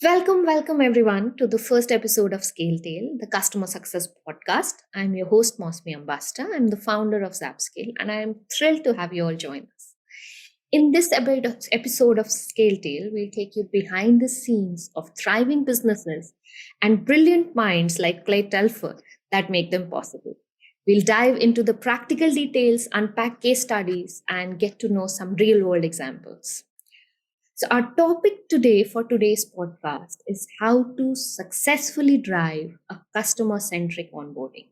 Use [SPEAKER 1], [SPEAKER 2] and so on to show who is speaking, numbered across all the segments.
[SPEAKER 1] Welcome everyone to the first episode of Scale Tail, the customer success podcast. I'm your host, Mausmi Ambastha. I'm the founder of ZapScale, and I'm thrilled to have you all join us. In this episode of Scale Tail, we'll take you behind the scenes of thriving businesses and brilliant minds like Clay Telfer that make them possible. We'll dive into the practical details, unpack case studies, and get to know some real world examples. So, our topic today for today's podcast is how to successfully drive a customer centric onboarding.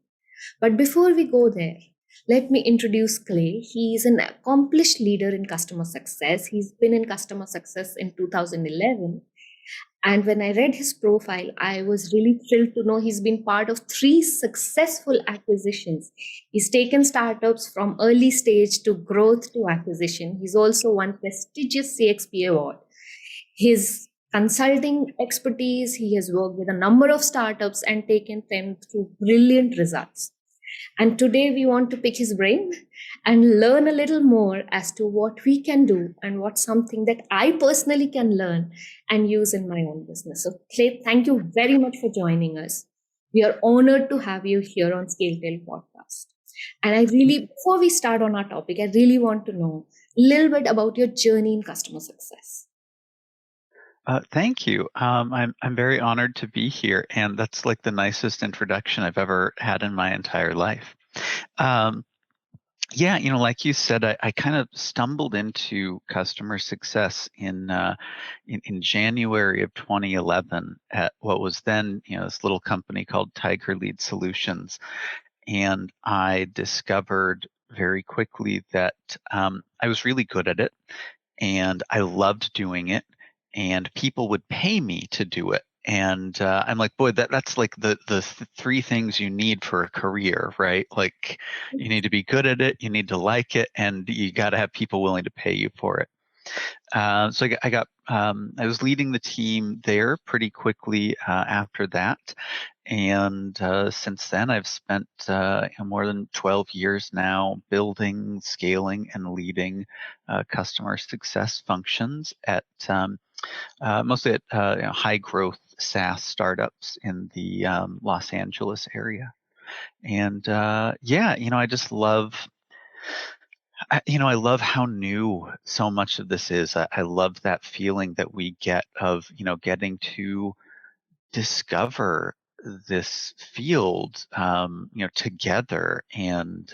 [SPEAKER 1] But before we go there, let me introduce Clay. He is an accomplished leader in customer success. He's been in customer success in 2011. And when I read his profile, I was really thrilled to know he's been part of 3 successful acquisitions. He's taken startups from early stage to growth to acquisition. He's also won prestigious CXP award. His consulting expertise, he has worked with a number of startups and taken them through brilliant results. And today we want to pick his brain and learn a little more as to what we can do and what's something that I personally can learn and use in my own business. So, Clay, thank you very much for joining us. We are honored to have you here on ScaleTail podcast. And before we start on our topic, I really want to know a little bit about your journey in customer success.
[SPEAKER 2] Thank you. I'm very honored to be here, and that's like the nicest introduction I've ever had in my entire life. Yeah, like you said, I kind of stumbled into customer success in January of 2011 at what was then this little company called Tiger Lead Solutions, and I discovered very quickly that I was really good at it, and I loved doing it. And people would pay me to do it. And I'm like, boy, that's like the 3 things you need for a career, right? Like, you need to be good at it, you need to like it, and you got to have people willing to pay you for it. So I was leading the team there pretty quickly after that. And since then, I've spent more than 12 years now building, scaling, and leading customer success functions at mostly at high growth SaaS startups in the Los Angeles area. And I just love I love how new so much of this is. I love that feeling that we get of, getting to discover this field, together. And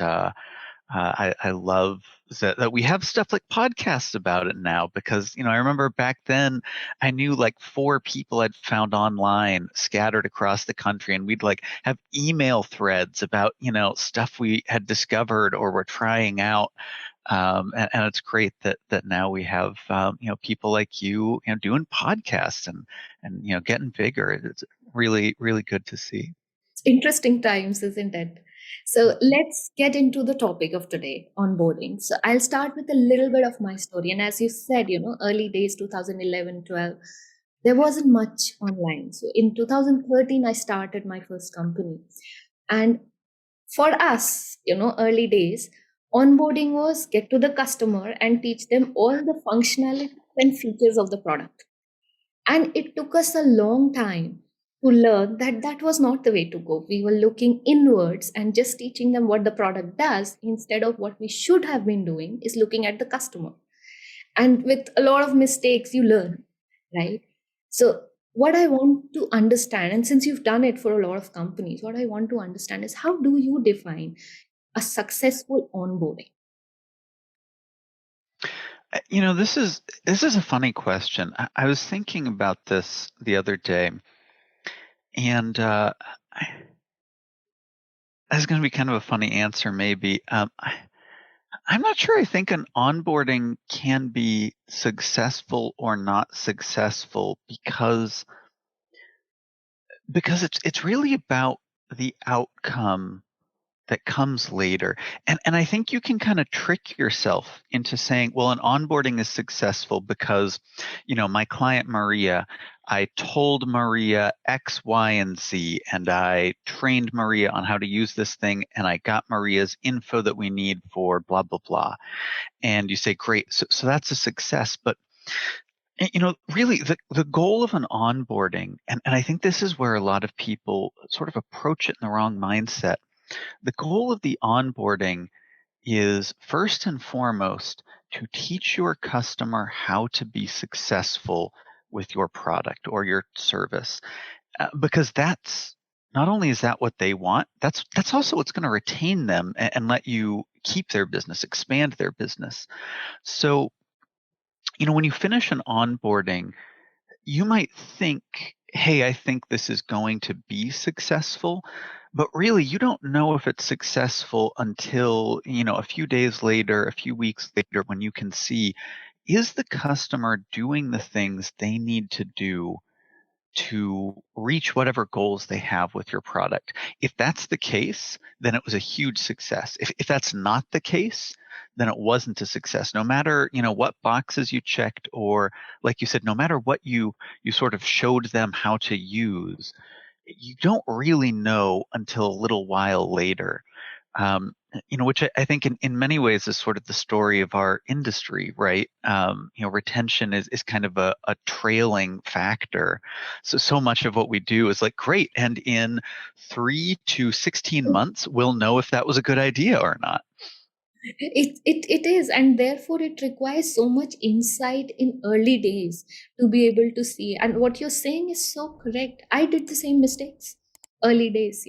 [SPEAKER 2] I love that we have stuff like podcasts about it now, because, I remember back then I knew like 4 people I'd found online scattered across the country, and we'd like have email threads about, stuff we had discovered or were trying out. And it's great that now we have, people like you, doing podcasts and getting bigger. It's really, really good to see.
[SPEAKER 1] It's interesting times, isn't it? So let's get into the topic of today, onboarding. So I'll start with a little bit of my story. And as you said, early days, 2011, 12, there wasn't much online. So in 2013, I started my first company. And for us, early days, onboarding was get to the customer and teach them all the functionality and features of the product. And it took us a long time to learn that that was not the way to go. We were looking inwards and just teaching them what the product does, instead of what we should have been doing is looking at the customer. And with a lot of mistakes, you learn, right? So, what I want to understand, and since you've done it for a lot of companies, what I want to understand is, how do you define a successful onboarding?
[SPEAKER 2] This is a funny question. I was thinking about this the other day, and that's going to be kind of a funny answer, maybe. I'm not sure. I think an onboarding can be successful or not successful because it's really about the outcome that comes later. And I think you can kind of trick yourself into saying, well, an onboarding is successful because, my client Maria, I told Maria X, Y, and Z, and I trained Maria on how to use this thing, and I got Maria's info that we need for blah, blah, blah. And you say, great, so that's a success. But Really the goal of an onboarding, and I think this is where a lot of people sort of approach it in the wrong mindset. The goal of the onboarding is first and foremost to teach your customer how to be successful with your product or your service, because that's not only is that what they want, that's also what's going to retain them and let you keep their business, expand their business. So, when you finish an onboarding, you might think, hey, I think this is going to be successful. But really, you don't know if it's successful until, a few days later, a few weeks later, when you can see, is the customer doing the things they need to do to reach whatever goals they have with your product? If that's the case, then it was a huge success. If that's not the case, then it wasn't a success. No matter, what boxes you checked, or like you said, no matter what you sort of showed them how to use, you don't really know until a little while later. Which I think in many ways is sort of the story of our industry, right? Retention is kind of a trailing factor. So much of what we do is like, great, and in 3 to 16 months, we'll know if that was a good idea or not.
[SPEAKER 1] It is, and therefore it requires so much insight in early days to be able to see. And what you're saying is so correct. I did the same mistakes early days,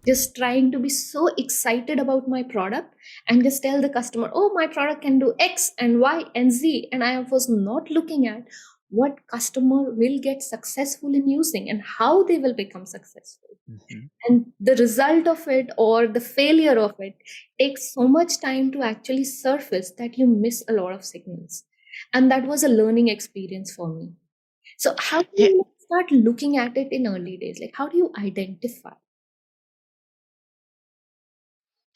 [SPEAKER 1] just trying to be so excited about my product and just tell the customer, oh, my product can do X and Y and Z. And I was not looking at what customer will get successful in using and how they will become successful,
[SPEAKER 2] Mm-hmm.
[SPEAKER 1] and the result of it or the failure of it takes so much time to actually surface that you miss a lot of signals. And that was a learning experience for me. So how do
[SPEAKER 2] Yeah.
[SPEAKER 1] you start looking at it in early days? Like, how do you identify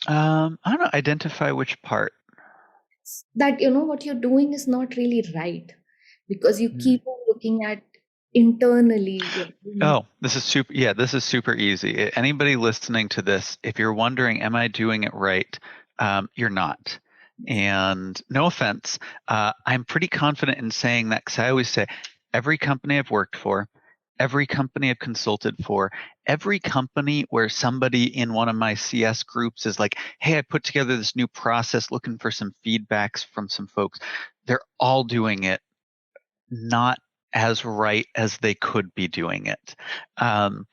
[SPEAKER 2] I don't know. Identify which part.
[SPEAKER 1] that what you're doing is not really right because you
[SPEAKER 2] Mm.
[SPEAKER 1] keep on looking at internally
[SPEAKER 2] Oh, this is super. Yeah, this is super easy. Anybody listening to this, if you're wondering, am I doing it right? You're not. And no offense, I'm pretty confident in saying that because I always say every company I've worked for, every company I've consulted for, every company where somebody in one of my CS groups is like, hey, I put together this new process looking for some feedbacks from some folks, they're all doing it not as right as they could be doing it. Um,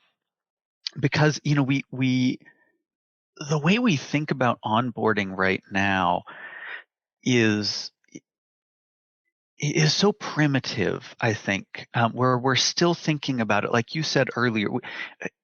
[SPEAKER 2] because we the way we think about onboarding right now is is so primitive, I think, where we're still thinking about it, like you said earlier,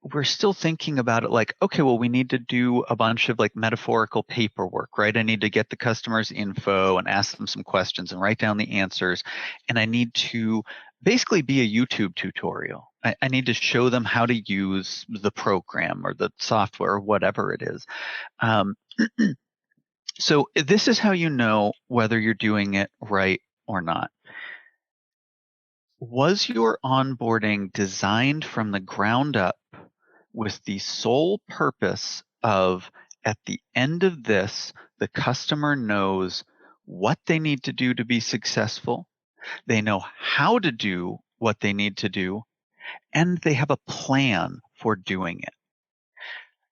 [SPEAKER 2] we're still thinking about it like, okay, well, we need to do a bunch of like metaphorical paperwork, right? I need to get the customer's info and ask them some questions and write down the answers. And I need to basically be a YouTube tutorial. I need to show them how to use the program or the software or whatever it is. Um, so this is how you know whether you're doing it right or not. Was your onboarding designed from the ground up with the sole purpose of, at the end of this, the customer knows what they need to do to be successful, they know how to do what they need to do, and they have a plan for doing it?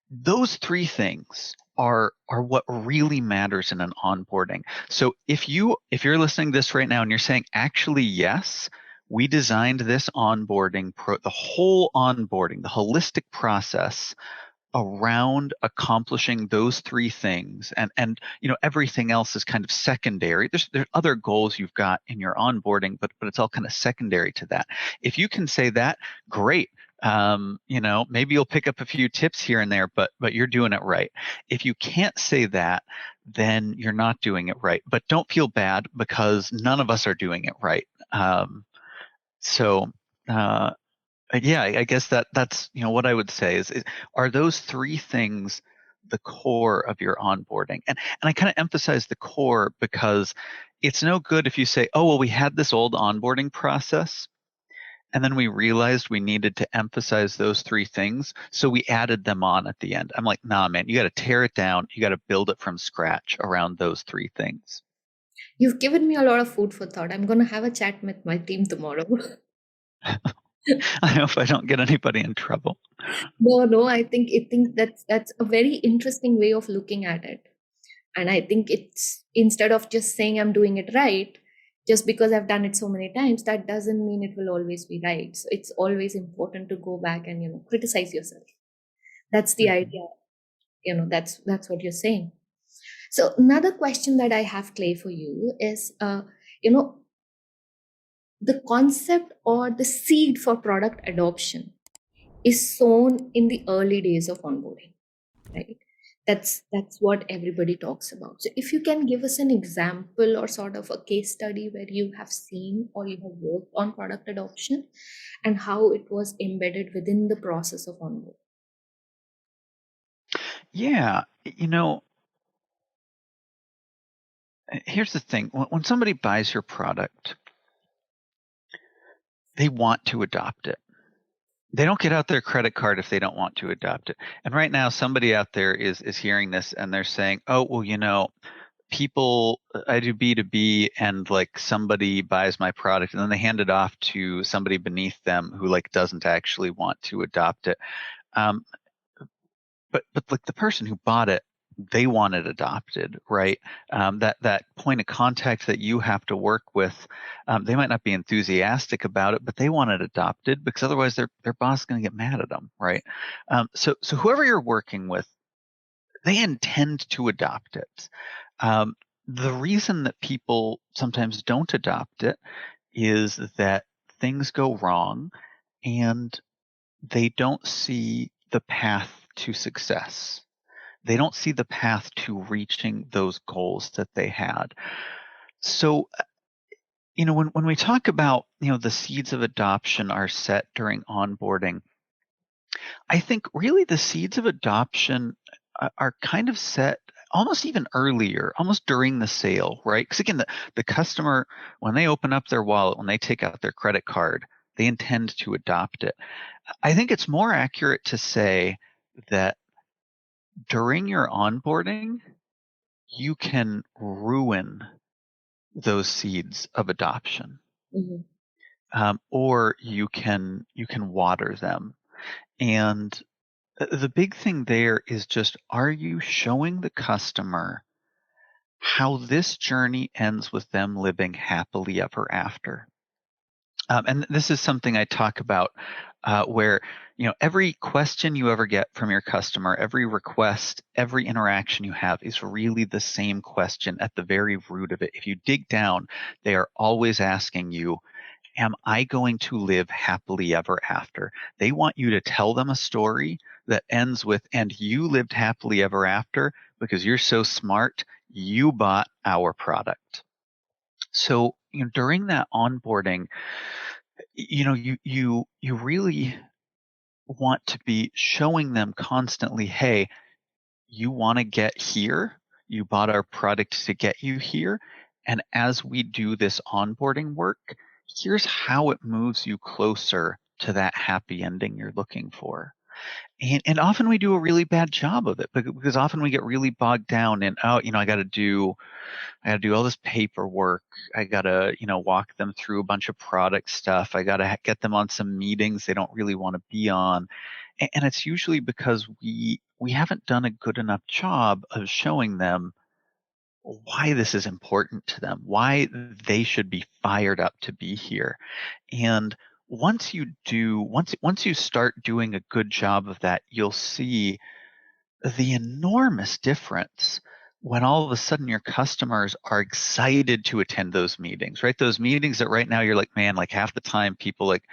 [SPEAKER 2] Those three things are what really matters in an onboarding. So if you're listening to this right now and you're saying, actually, yes, we designed this the whole onboarding, the holistic process around accomplishing those three things, and everything else is kind of secondary. There's other goals you've got in your onboarding, but it's all kind of secondary to that. If you can say that, great. Maybe you'll pick up a few tips here and there, but you're doing it right. If you can't say that, then you're not doing it right. But don't feel bad because none of us are doing it right. So uh, yeah, I guess that's what I would say is are those three things the core of your onboarding? And I kind of emphasize the core because it's no good if you say, oh, well, we had this old onboarding process and then we realized we needed to emphasize those three things, so we added them on at the end. I'm like, nah, man, you got to tear it down. You got to build it from scratch around those three things.
[SPEAKER 1] You've given me a lot of food for thought. I'm going to have a chat with my team tomorrow.
[SPEAKER 2] I hope I don't get anybody in trouble.
[SPEAKER 1] No, I think that's a very interesting way of looking at it. And I think it's, instead of just saying I'm doing it right, just because I've done it so many times, that doesn't mean it will always be right. So it's always important to go back and, criticize yourself. That's the
[SPEAKER 2] Mhm.
[SPEAKER 1] idea. That's what you're saying. So another question that I have, Clay, for you is, you know, the concept or the seed for product adoption is sown in the early days of onboarding, right? That's what everybody talks about. So if you can give us an example or sort of a case study where you have seen or you have worked on product adoption and how it was embedded within the process of onboarding.
[SPEAKER 2] Yeah, here's the thing. When somebody buys your product, they want to adopt it. They don't get out their credit card if they don't want to adopt it. And right now, somebody out there is hearing this and they're saying, "Oh, well, people, I do B2B, and like somebody buys my product and then they hand it off to somebody beneath them who like doesn't actually want to adopt it." Um, but like the person who bought it, they want it adopted, right? That point of contact that you have to work with, they might not be enthusiastic about it, but they want it adopted because otherwise their boss is going to get mad at them, right? So whoever you're working with, they intend to adopt it. Um, the reason that people sometimes don't adopt it is that things go wrong and they don't see the path to success. They don't see the path to reaching those goals that they had. So, when we talk about, the seeds of adoption are set during onboarding, I think really the seeds of adoption are kind of set almost even earlier, almost during the sale, right? Because again, the customer, when they open up their wallet, when they take out their credit card, they intend to adopt it. I think it's more accurate to say that during your onboarding, you can ruin those seeds of adoption,
[SPEAKER 1] Mhm.
[SPEAKER 2] or you can water them. And the big thing there is just, are you showing the customer how this journey ends with them living happily ever after? And this is something I talk about, where every question you ever get from your customer, every request, every interaction you have is really the same question at the very root of it. If you dig down, they are always asking you, am I going to live happily ever after? They want you to tell them a story that ends with, and you lived happily ever after because you're so smart, you bought our product. So, during that onboarding, you really want to be showing them constantly, hey, you want to get here, you bought our product to get you here, and as we do this onboarding work, here's how it moves you closer to that happy ending you're looking for. And often we do a really bad job of it because often we get really bogged down in, oh, I got to do all this paperwork. I got to, walk them through a bunch of product stuff. I got to get them on some meetings they don't really want to be on. And it's usually because we haven't done a good enough job of showing them why this is important to them, why they should be fired up to be here. And once you start doing a good job of that, you'll see the enormous difference when all of a sudden your customers are excited to attend those meetings, right? Those meetings that right now you're like, man, like half the time people like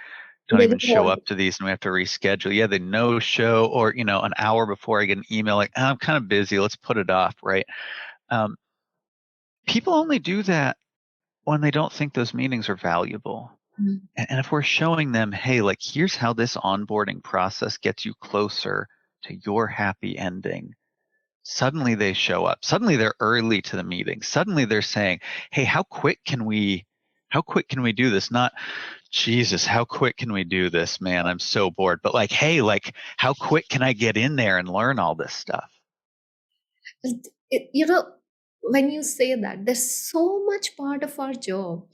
[SPEAKER 2] don't
[SPEAKER 1] They
[SPEAKER 2] even
[SPEAKER 1] don't
[SPEAKER 2] show
[SPEAKER 1] want
[SPEAKER 2] up to these and we have to reschedule. Yeah, they no show, or, an hour before I get an email like, oh, I'm kind of busy, let's put it off, right? Um, People only do that when they don't think those meetings are valuable.
[SPEAKER 1] to.
[SPEAKER 2] And if we're showing them, hey, like, here's how this onboarding process gets you closer to your happy ending, suddenly they show up. Suddenly they're early to the meeting. Suddenly they're saying, hey, how quick can we do this? Not, Jesus, how quick can we do this, man? I'm so bored. But like, hey, like, how quick can I get in there and learn all this stuff?
[SPEAKER 1] It, you know, when you say that, there's so much part of our job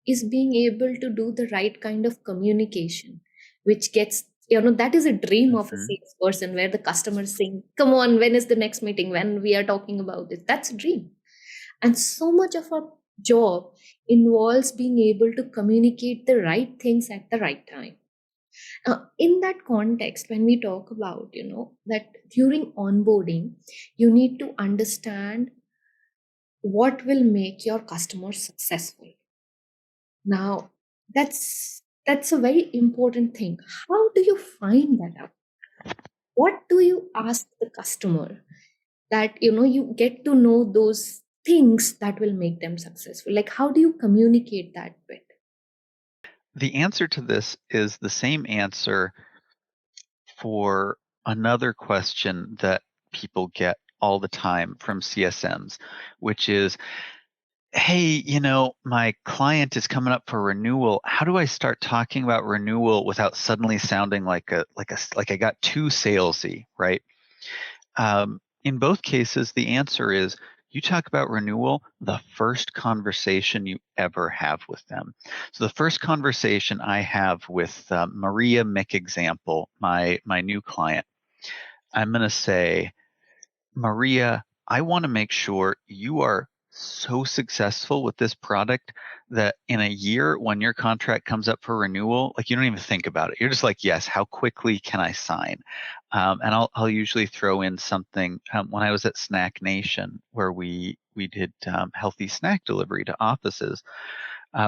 [SPEAKER 1] is being able to do the right kind of communication, which gets, that is a dream of a
[SPEAKER 2] Hmm.
[SPEAKER 1] salesperson where the customer is saying, come on, when is the next meeting? When we are talking about this? That's a dream. And so much of our job involves being able to communicate the right things at the right time. In that context, when we talk about, that during onboarding, you need to understand what will make your customers successful. Now, that's a very important thing. How do you find that out? What do you ask the customer that you get to know those things that will make them successful? Like, how do you communicate that bit?
[SPEAKER 2] The answer to this is the same answer for another question that people get all the time from CSMs, which is, hey, my client is coming up for renewal. How do I start talking about renewal without suddenly sounding like I got too salesy, right? In both cases, the answer is you talk about renewal the first conversation you ever have with them. So the first conversation I have with Maria Mick example, my new client, I'm going to say, Maria, I want to make sure you are so successful with this product that in a year when your contract comes up for renewal, like you don't even think about it. You're just like, yes, how quickly can I sign? And I'll usually throw in something when I was at Snack Nation where we did healthy snack delivery to offices.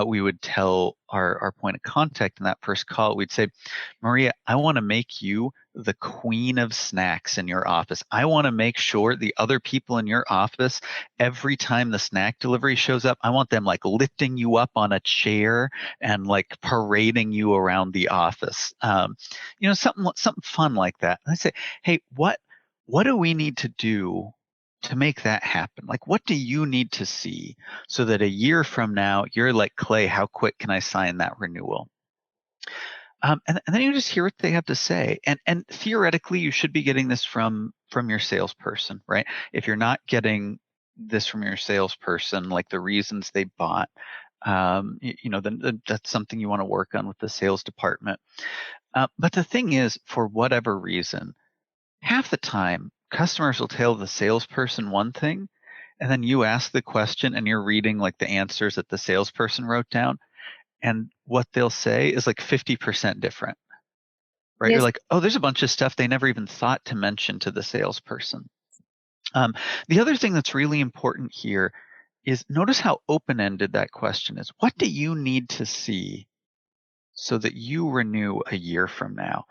[SPEAKER 2] We would tell our point of contact in that first call, we'd say, Maria, I want to make you the queen of snacks in your office. I want to make sure the other people in your office, every time the snack delivery shows up, I want them like lifting you up on a chair and like parading you around the office. Something fun like that. And I say, hey, what do we need to do to make that happen? Like, what do you need to see so that a year from now you're like, Clay, how quick can I sign that renewal? And then you just hear what they have to say. And theoretically, you should be getting this from your salesperson, right? If you're not getting this from your salesperson, like the reasons they bought, then that's something you want to work on with the sales department. But the thing is, for whatever reason, half the time customers will tell the salesperson one thing, and then you ask the question and you're reading like the answers that the salesperson wrote down, and what they'll say is like 50% different, right? You're
[SPEAKER 1] Yes.
[SPEAKER 2] like, oh, there's a bunch of stuff they never even thought to mention to the salesperson. Um, the other thing that's really important here is notice how open-ended that question is. What do you need to see so that you renew a year from now?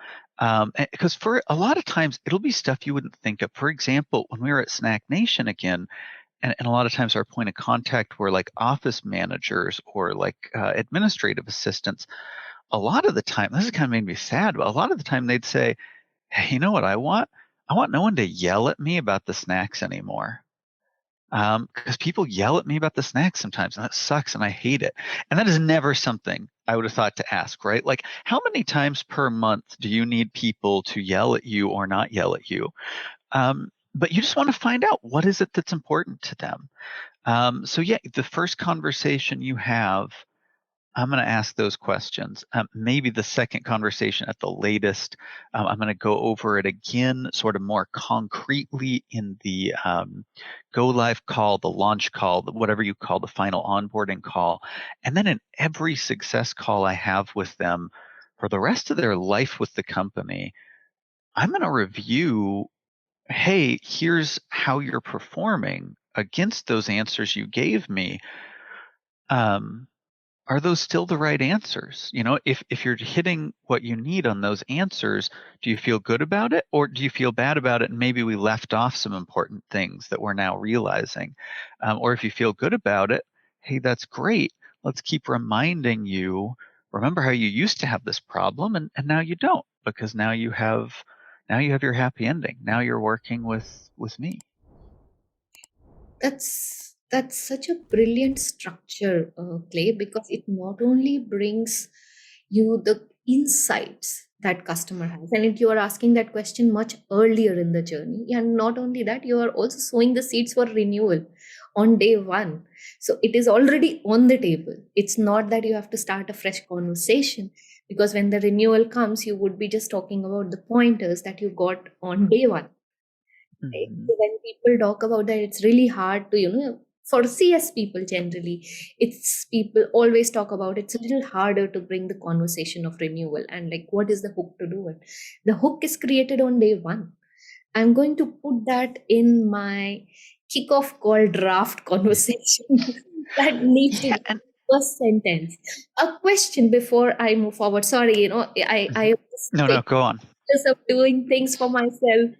[SPEAKER 2] Because for a lot of times it'll be stuff you wouldn't think of. For example, when we were at Snack Nation again, and a lot of times our point of contact were like office managers or like administrative assistants. A lot of the time, this has kind of made me sad, but a lot of the time they'd say, hey, you know what I want? I want no one to yell at me about the snacks anymore. Because people yell at me about the snacks sometimes, and that sucks, and I hate it. And that is never something I would have thought to ask, right? Like, how many times per month do you need people to yell at you or not yell at you? But you just want to find out what is it that's important to them. So yeah, the first conversation you have, I'm going to ask those questions. Maybe the second conversation at the latest, I'm going to go over it again, sort of more concretely in the go live call, the launch call, whatever you call the final onboarding call. And then in every success call I have with them for the rest of their life with the company, I'm going to review, hey, here's how you're performing against those answers you gave me. Um, are those still the right answers? If you're hitting what you need on those answers, do you feel good about it, or do you feel bad about it and maybe we left off some important things that we're now realizing? Or if you feel good about it, hey, that's great. Let's keep reminding you, remember how you used to have this problem and now you don't, because now you have your happy ending. Now you're working with me.
[SPEAKER 1] That's such a brilliant structure, Clay, because it not only brings you the insights that customer has. And if you are asking that question much earlier in the journey, and not only that, you are also sowing the seeds for renewal on day one. So it is already on the table. It's not that you have to start a fresh conversation, because when the renewal comes, you would be just talking about the pointers that you got on day one. Right?
[SPEAKER 2] Mhm.
[SPEAKER 1] So when people talk about that, it's really hard to, for CS people generally, it's people always talk about it's a little harder to bring the conversation of renewal and like what is the hook to do it. The hook is created on day one. I'm going to put that in my kickoff call draft conversation that needs to
[SPEAKER 2] Yeah,
[SPEAKER 1] be
[SPEAKER 2] and
[SPEAKER 1] first sentence. A question before I move forward. Sorry, I
[SPEAKER 2] Mhm.
[SPEAKER 1] am just
[SPEAKER 2] No,
[SPEAKER 1] taking
[SPEAKER 2] go on.
[SPEAKER 1] practice of doing things for myself.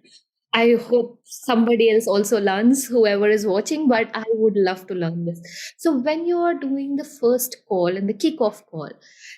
[SPEAKER 1] I hope somebody else also learns, whoever is watching, but I would love to learn this. So, when you are doing the first call and the kickoff call,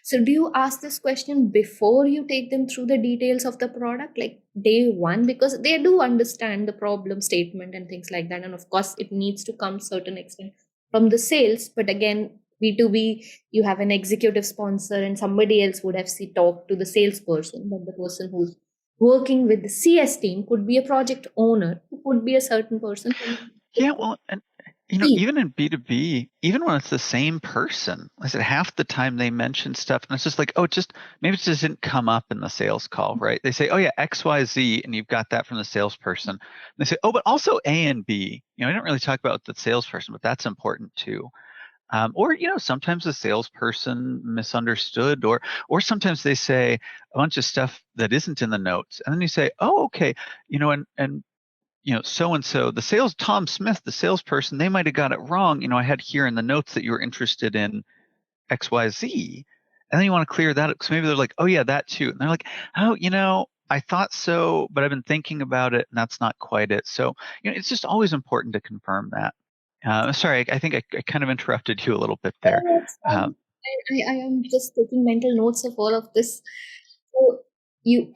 [SPEAKER 1] so do you ask this question before you take them through the details of the product, like day one? Because they do understand the problem statement and things like that. And of course, it needs to come certain extent from the sales. But again, B2B, you have an executive sponsor, and somebody else would have talked to the salesperson, but the person who's working with the CS team could be a project owner, who could be a certain person from
[SPEAKER 2] Yeah, well, and
[SPEAKER 1] team.
[SPEAKER 2] even in B2B, even when it's the same person, like I said, half the time they mention stuff and it's just like, oh, just maybe it just didn't come up in the sales call, right? They say, oh yeah, XYZ, and you've got that from the salesperson. And they say, oh, but also A and B. I don't really talk about the salesperson, but that's important too. Or sometimes the salesperson misunderstood, or sometimes they say a bunch of stuff that isn't in the notes, and then you say, oh, okay, and so and so, Tom Smith, the salesperson, they might have got it wrong. I had here in the notes that you were interested in XYZ. And then you want to clear that up. So maybe they're like, oh, yeah, that too. And they're like, oh, I thought so, but I've been thinking about it and that's not quite it. So, it's just always important to confirm that. Sorry, I think I kind of interrupted you a little bit there.
[SPEAKER 1] Oh, that's fine.
[SPEAKER 2] Um,
[SPEAKER 1] I am just taking mental notes of all of this. So you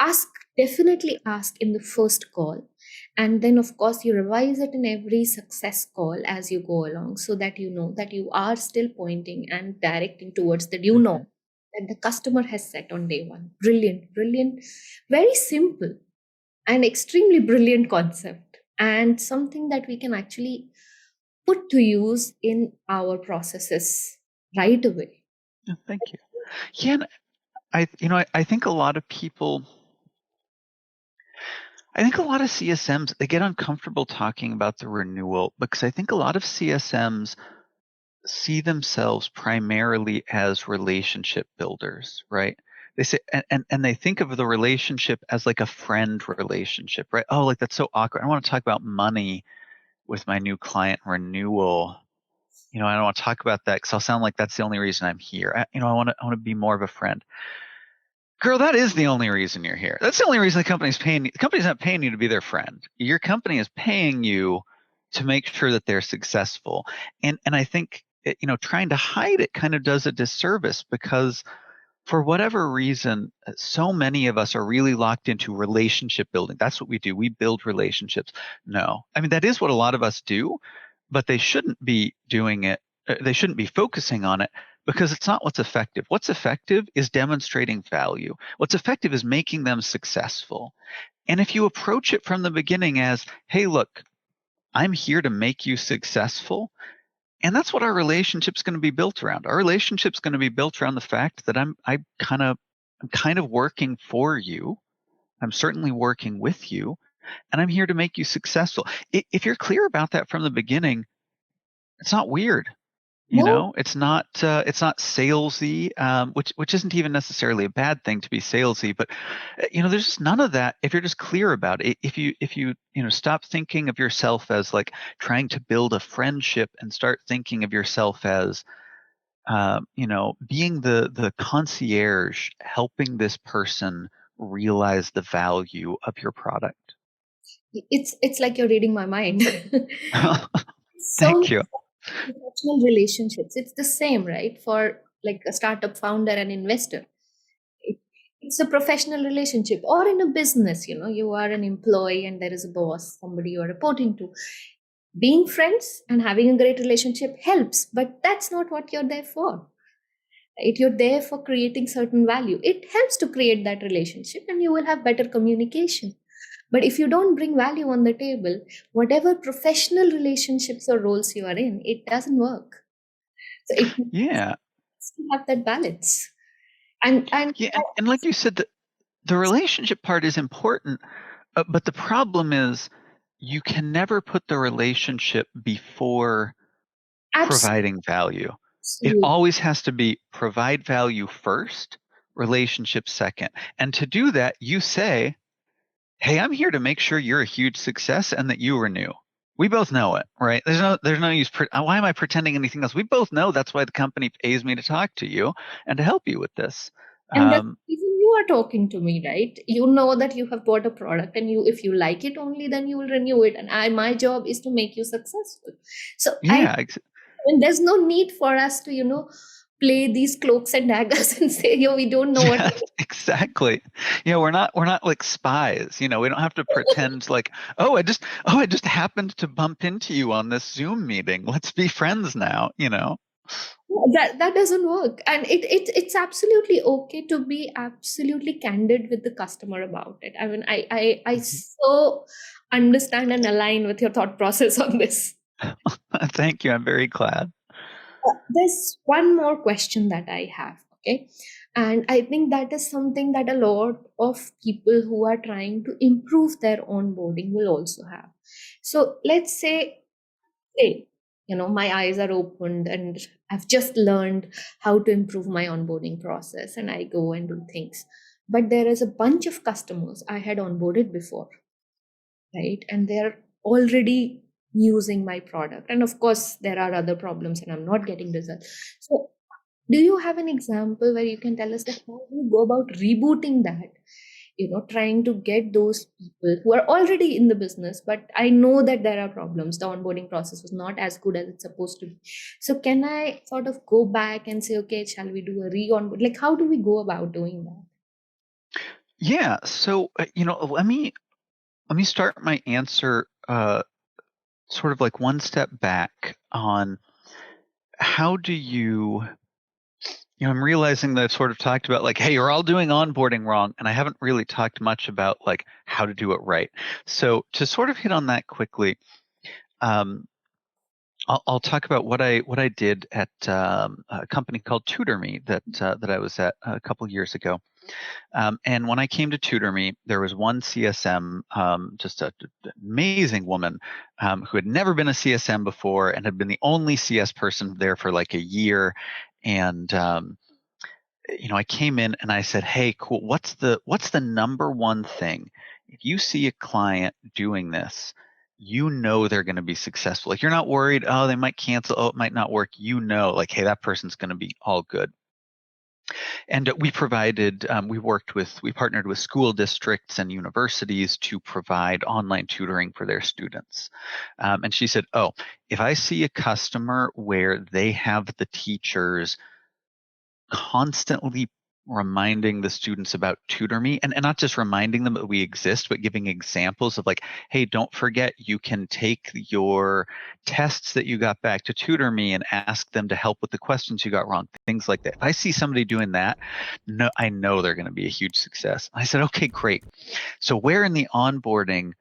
[SPEAKER 1] definitely ask in the first call. And then, of course, you revise it in every success call as you go along so that you know that you are still pointing and directing towards that
[SPEAKER 2] mhm.
[SPEAKER 1] that the customer has set on day one. Brilliant, brilliant. Very simple and extremely brilliant concept, and something that we can actually put to use in our processes right away.
[SPEAKER 2] Yeah, thank you. Yeah, and I think a lot of people, I think a lot of CSMs, they get uncomfortable talking about the renewal because I think a lot of CSMs see themselves primarily as relationship builders, right? They say, and they think of the relationship as like a friend relationship, right? Oh, like that's so awkward. I want to talk about money with my new client renewal. I don't want to talk about that because I'll sound like that's the only reason I'm here. I want to be more of a friend. Girl, that is the only reason you're here. That's the only reason the company's paying you. The company's not paying you to be their friend. Your company is paying you to make sure that they're successful. And I think trying to hide it kind of does a disservice because for whatever reason, so many of us are really locked into relationship building. That's what we do. We build relationships. No, I mean that is what a lot of us do, but they shouldn't be doing it. They shouldn't be focusing on it because it's not what's effective. What's effective is demonstrating value. What's effective is making them successful. And if you approach it from the beginning as, hey, look, I'm here to make you successful. And that's what our relationship's going to be built around. Our relationship's going to be built around the fact that I'm kind of working for you. I'm certainly working with you, and I'm here to make you successful. If you're clear about that from the beginning, it's not weird.
[SPEAKER 1] No,
[SPEAKER 2] It's not salesy, which isn't even necessarily a bad thing to be salesy, but there's just none of that if you're just clear about it. If you stop thinking of yourself as like trying to build a friendship and start thinking of yourself as being the concierge, helping this person realize the value of your product.
[SPEAKER 1] it's like you're reading my mind. So
[SPEAKER 2] Thank you.
[SPEAKER 1] professional relationships, it's the same, right? For like a startup founder and investor, it, it's a professional relationship. Or in a business, you are an employee and there is a boss, somebody you are reporting to. Being friends and having a great relationship helps, but that's not what you're there for. right? You're there for creating certain value. It helps to create that relationship and you will have better communication. But if you don't bring value on the table, whatever professional relationships or roles you are in, it doesn't work. So it needs
[SPEAKER 2] Yeah.
[SPEAKER 1] to have that balance. And
[SPEAKER 2] Yeah. And like you said, the relationship part is important, but the problem is you can never put the relationship before providing value. It
[SPEAKER 1] absolutely.
[SPEAKER 2] always has to be provide value first, relationship second. And to do that, you say, hey, I'm here to make sure you're a huge success and that you renew. We both know it, right? There's no use. Why am I pretending anything else? We both know that's why the company pays me to talk to you and to help you with this.
[SPEAKER 1] And that's
[SPEAKER 2] Um,
[SPEAKER 1] even you are talking to me, right? You know that you have bought a product and you, if you like it only, then you will renew it. And my job is to make you successful. So
[SPEAKER 2] yeah,
[SPEAKER 1] and there's no need for us to, play these cloaks and daggers and say, yo, we don't know what.
[SPEAKER 2] yeah, exactly. We're not like spies. We don't have to pretend like, oh, I just happened to bump into you on this Zoom meeting. Let's be friends now.
[SPEAKER 1] That doesn't work. And it's absolutely okay to be absolutely candid with the customer about it. I mean, I
[SPEAKER 2] Mhm.
[SPEAKER 1] so understand and align with your thought process on this.
[SPEAKER 2] Thank you. I'm very glad.
[SPEAKER 1] There's one more question that I have, okay? And I think that is something that a lot of people who are trying to improve their onboarding will also have. So let's say, hey, my eyes are opened and I've just learned how to improve my onboarding process and I go and do things. But there is a bunch of customers I had onboarded before, right? And they're already using my product. And of course, there are other problems and I'm not getting results. So, do you have an example where you can tell us that how do you go about rebooting that? Trying to get those people who are already in the business, but I know that there are problems. The onboarding process was not as good as it's supposed to be. So, can I sort of go back and say, okay, shall we do a re-onboard? Like, how do we go about doing that?
[SPEAKER 2] Yeah. So, let me start my answer sort of like one step back on how do I'm realizing that I've sort of talked about like, hey, you're all doing onboarding wrong, and I haven't really talked much about like how to do it right. So to sort of hit on that quickly, um, I'll talk about what I did at a company called TutorMe that I was at a couple years ago. And when I came to TutorMe, there was one CSM, just an amazing woman, who had never been a CSM before and had been the only CS person there for like a year. And I came in and I said, "Hey, cool. What's the number one thing? If you see a client doing this, you know they're going to be successful. Like you're not worried, oh, they might cancel, oh, it might not work. You know, like, hey, that person's going to be all good." And we partnered with school districts and universities to provide online tutoring for their students. And she said, "Oh, if I see a customer where they have the teachers constantly reminding the students about TutorMe and not just reminding them that we exist, but giving examples of like, hey, don't forget you can take your tests that you got back to TutorMe and ask them to help with the questions you got wrong, things like that. If I see somebody doing that, no, I know they're going to be a huge success." I said, okay, great. So where in the onboarding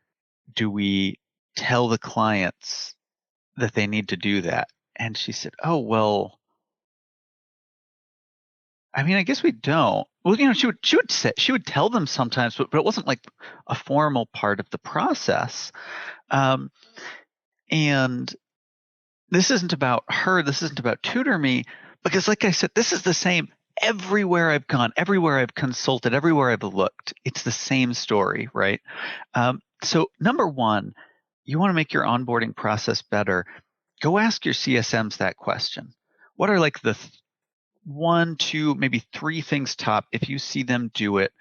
[SPEAKER 2] do we tell the clients that they need to do that? And she said, oh, well, I mean, I guess we don't. Well, she would tell them sometimes, but it wasn't like a formal part of the process. Um, and this isn't about her. This isn't about Tutor Me, because, like I said, this is the same everywhere I've gone, everywhere I've consulted, everywhere I've looked. It's the same story, right? So, number one, you want to make your onboarding process better. Go ask your CSMs that question. What are like the one, two, maybe three things top? If you see them do it,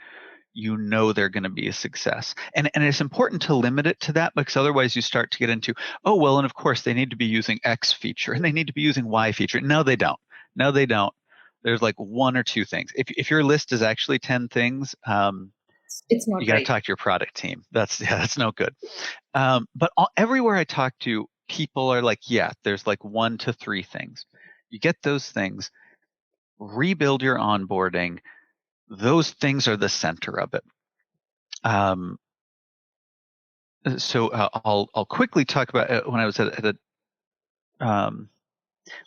[SPEAKER 2] you know they're going to be a success. And it's important to limit it to that, because otherwise you start to get into, oh, well, and of course they need to be using X feature and they need to be using Y feature. No, they don't. No, they don't. There's like one or two things. If your list is actually 10 things,
[SPEAKER 1] It's
[SPEAKER 2] you
[SPEAKER 1] not
[SPEAKER 2] got to
[SPEAKER 1] right.
[SPEAKER 2] talk to your product team. That's no good. But everywhere I talk to, people are like, yeah, there's like one to three things. You get those things. rebuild your onboarding. Those things are the center of it. So I'll quickly talk about when I was at a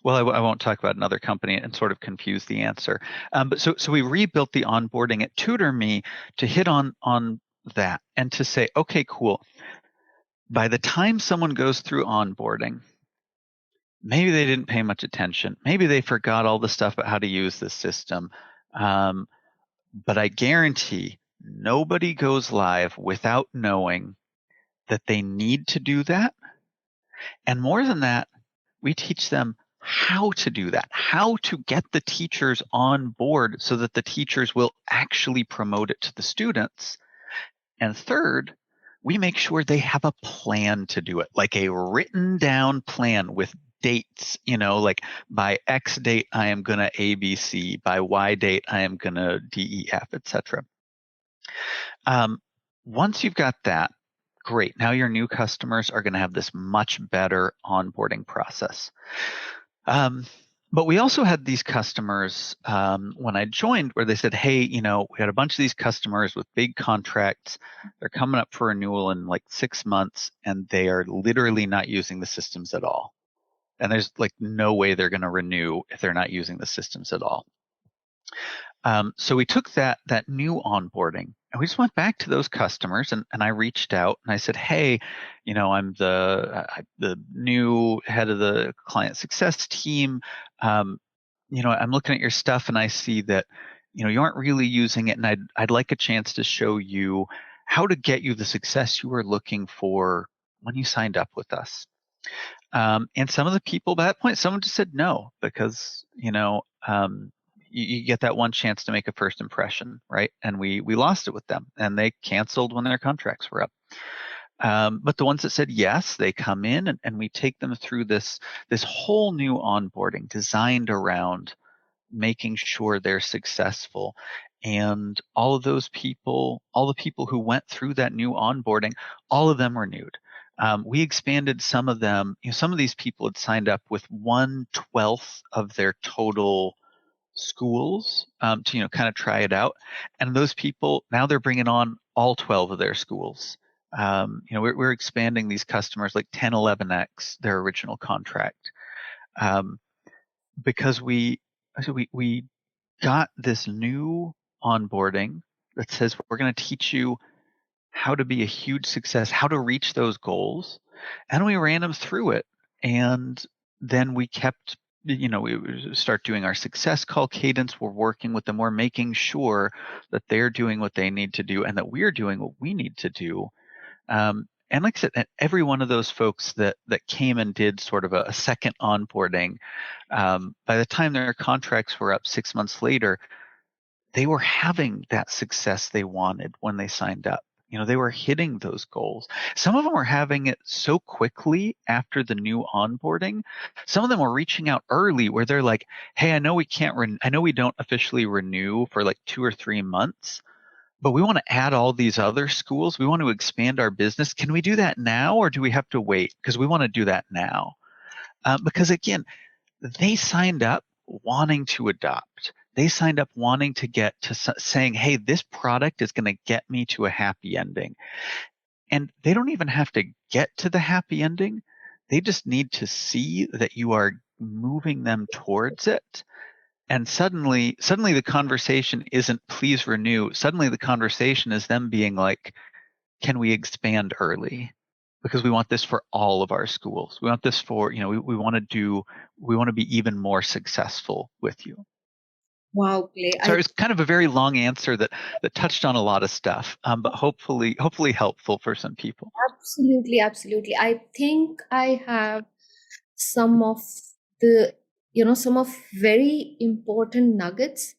[SPEAKER 2] well, I won't talk about another company and sort of confuse the answer. But so we rebuilt the onboarding at TutorMe to hit on that and to say, okay, cool. By the time someone goes through onboarding, maybe they didn't pay much attention. Maybe they forgot all the stuff about how to use the system. But I guarantee nobody goes live without knowing that they need to do that. And more than that, we teach them how to do that, how to get the teachers on board so that the teachers will actually promote it to the students. And third, we make sure they have a plan to do it, like a written down plan with dates, like by X date, I am going to ABC, by Y date, I am going to DEF, etc. Once you've got that, great. Now your new customers are going to have this much better onboarding process. But we also had these customers when I joined where they said, hey, we had a bunch of these customers with big contracts. They're coming up for renewal in like 6 months, and they are literally not using the systems at all. And there's like no way they're going to renew if they're not using the systems at all. So we took that new onboarding and we just went back to those customers and I reached out and I said, hey, I'm the new head of the client success team. I'm looking at your stuff and I see that, you aren't really using it. And I'd like a chance to show you how to get you the success you were looking for when you signed up with us. And some of the people by that point, someone just said no, because, you get that one chance to make a first impression, right? And we lost it with them, and they canceled when their contracts were up. But the ones that said yes, they come in and we take them through this whole new onboarding designed around making sure they're successful. And all of those people, all the people who went through that new onboarding, all of them renewed. We expanded some of them. Some of these people had signed up with 1/12 of their total schools to kind of try it out, and those people now they're bringing on all 12 of their schools. We're expanding these customers like 10, 11x their original contract because we got this new onboarding that says we're going to teach you how to be a huge success, how to reach those goals, and we ran them through it, and then we kept we start doing our success call cadence. We're working with them. We're making sure that they're doing what they need to do and that we're doing what we need to do. And like I said, every one of those folks that came and did sort of a second onboarding, by the time their contracts were up 6 months later, they were having that success they wanted when they signed up. They were hitting those goals. Some of them were having it so quickly after the new onboarding. Some of them were reaching out early where they're like, hey, I know we don't officially renew for like 2 or 3 months, but we want to add all these other schools. We want to expand our business. Can we do that now or do we have to wait? Because we want to do that now. Because again, they signed up wanting to adopt. They signed up wanting to get to saying, hey, this product is going to get me to a happy ending. And they don't even have to get to the happy ending. They just need to see that you are moving them towards it. And suddenly the conversation isn't please renew. Suddenly the conversation is them being like, can we expand early? Because we want this for all of our schools. We want this for, we want to be even more successful with you.
[SPEAKER 1] Wow, Clay.
[SPEAKER 2] So it was kind of a very long answer that touched on a lot of stuff, but hopefully helpful for some people.
[SPEAKER 1] Absolutely, absolutely. I think I have some of the, some of very important nuggets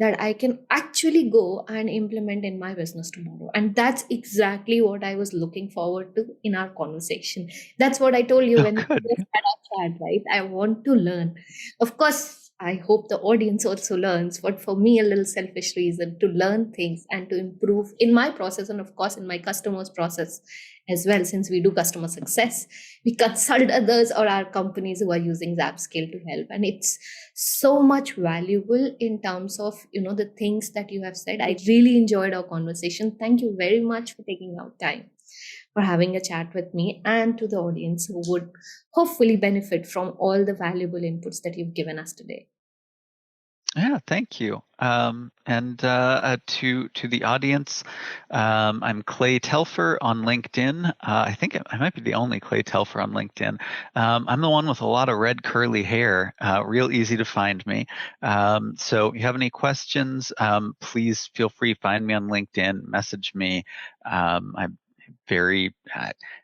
[SPEAKER 1] that I can actually go and implement in my business tomorrow. And that's exactly what I was looking forward to in our conversation. That's what I told you
[SPEAKER 2] Oh,
[SPEAKER 1] when we
[SPEAKER 2] good.
[SPEAKER 1] just had our chat, right? I want to learn. Of course, I hope the audience also learns, but for me, a little selfish reason to learn things and to improve in my process, and of course, in my customers' process as well. Since we do customer success, we consult others or our companies who are using ZapScale to help, and it's so much valuable in terms of the things that you have said. I really enjoyed our conversation. Thank you very much for taking out time for having a chat with me, and to the audience who would hopefully benefit from all the valuable inputs that you've given us today.
[SPEAKER 2] Yeah, thank you. And to the audience, I'm Clay Telfer on LinkedIn. I think I might be the only Clay Telfer on LinkedIn. I'm the one with a lot of red curly hair. Real easy to find me. So if you have any questions, please feel free to find me on LinkedIn, message me. I'm very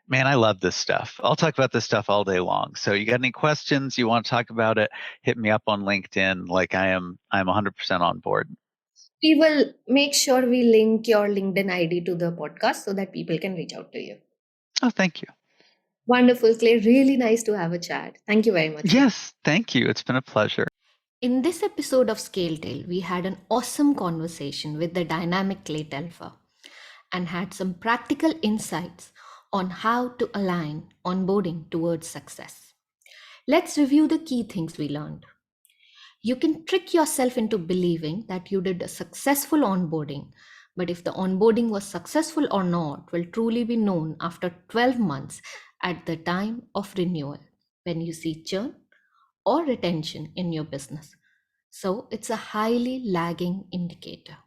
[SPEAKER 2] man, I love this stuff. I'll talk about this stuff all day long. So you got any questions, you want to talk about it, hit me up on LinkedIn. Like I'm 100% on board.
[SPEAKER 1] We will make sure we link your LinkedIn ID to the podcast so that people can reach out to you.
[SPEAKER 2] Oh, thank you.
[SPEAKER 1] Wonderful, Clay. Really nice to have a chat. Thank you very much.
[SPEAKER 2] Yes, thank you. It's been a pleasure.
[SPEAKER 1] In this episode of Scale Tale, we had an awesome conversation with the dynamic Clay Telfer and had some practical insights on how to align onboarding towards success. Let's review the key things we learned. You can trick yourself into believing that you did a successful onboarding, but if the onboarding was successful or not will truly be known after 12 months at the time of renewal, when you see churn or retention in your business. So it's a highly lagging indicator.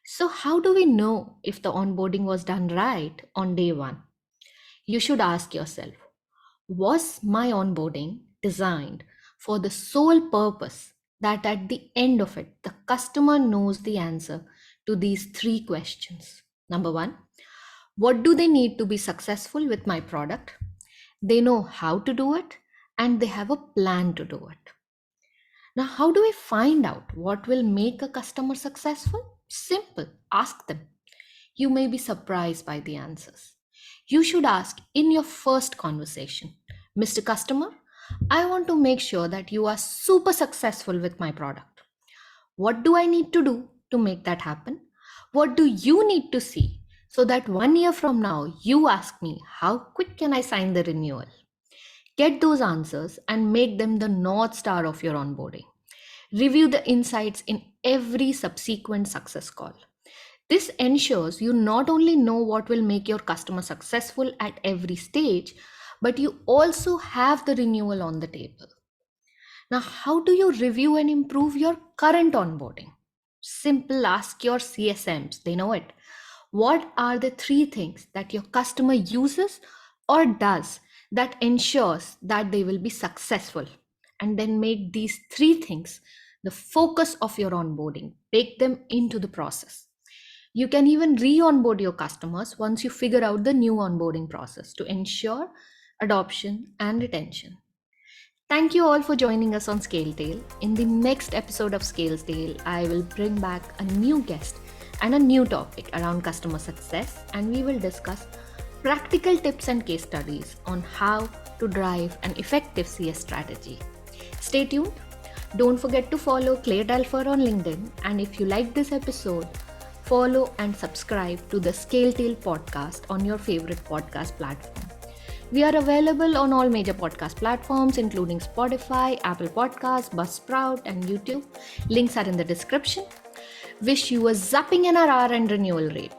[SPEAKER 1] So, how do we know if the onboarding was done right on day one? You should ask yourself, was my onboarding designed for the sole purpose that at the end of it, the customer knows the answer to these three questions? Number one, what do they need to be successful with my product? They know how to do it and they have a plan to do it. Now, how do we find out what will make a customer successful? Simple, ask them. You may be surprised by the answers. You should ask in your first conversation, Mr. Customer, I want to make sure that you are super successful with my product. What do I need to do to make that happen? What do you need to see so that 1 year from now you ask me, how quick can I sign the renewal? Get those answers and make them the North Star of your onboarding. Review the insights in every subsequent success call. This ensures you not only know what will make your customer successful at every stage, but you also have the renewal on the table. Now, how do you review and improve your current onboarding? Simple, ask your CSMs, they know it. What are the three things that your customer uses or does that ensures that they will be successful? And then make these three things the focus of your onboarding, bake them into the process. You can even re-onboard your customers once you figure out the new onboarding process to ensure adoption and retention. Thank you all for joining us on ScaleTale. In the next episode of ScaleTale, I will bring back a new guest and a new topic around customer success, and we will discuss practical tips and case studies on how to drive an effective CS strategy. Stay tuned. Don't forget to follow Clay Telfer on LinkedIn, and if you like this episode, follow and subscribe to the ScaleTale podcast on your favorite podcast platform. We are available on all major podcast platforms, including Spotify, Apple Podcasts, Buzzsprout, and YouTube. Links are in the description. Wish you a zapping NRR and renewal rate.